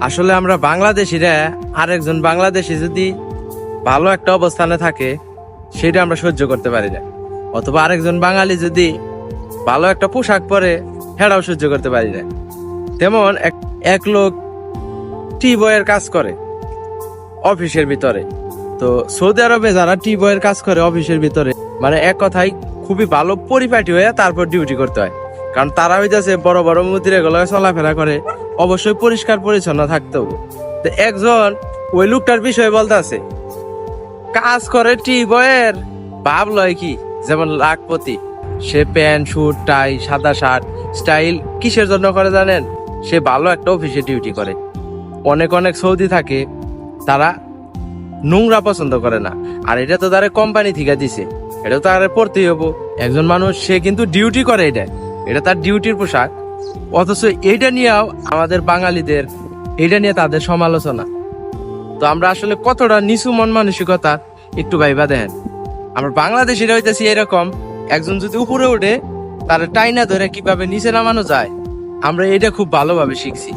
আসলে আমরা বাংলাদেশিরা আরেকজন বাংলাদেশি যদি ভালো একটা অবস্থানে থাকে সেটা আমরা সহ্য করতে পারি না, অথবা আরেকজন বাঙালি যদি ভালো একটা পোশাক পরে সেটাও সহ্য করতে পারি না। তেমন এক লোক টি বয়ের কাজ করে অফিসের ভিতরে। তো সৌদি আরবে যারা টি বয়ের কাজ করে অফিসের ভিতরে, মানে এক কথায় খুবই ভালো পরিপাটি হয়ে তারপর ডিউটি করতে হয়, কারণ তারা হইতেছে বড় বড় মুদির এগুলো চলাফেরা করে, অবশ্যই পরিষ্কার পরিচ্ছন্ন থাকতে হবে। তো একজন ওই লোকটার বিষয়ে বলতে আছে, কাজ করে টি বয়ের ভাব লয় কি, যেমন লাখপতি, সে প্যান্ট শুট টাই সাদা শার্ট স্টাইল কিসের জন্য করে জানেন? সে ভালো একটা অফিসে ডিউটি করে। অনেক অনেক সৌদি থাকে, তারা নোংরা পছন্দ করে না, আর এটা তো তারা কোম্পানি থেকে দিছে, এটা তো তারা পড়তেই হবো। একজন মানুষ সে কিন্তু ডিউটি করে, এটা তার ডিউটির পোশাক, অথচ এইটা নিয়েও আমাদের বাঙালিদের এইটা নিয়ে তাদের সমালোচনা। তো আমরা আসলে কতটা নিচু মন মানসিকতা একটু ভাইবা দেখেন। আমরা বাংলাদেশিরা হইতেছি এরকম, একজন যদি উপরে উঠে তার টাইনা ধরে কিভাবে নিচে নামানো যায় আমরা এটা খুব ভালোভাবে শিখছি।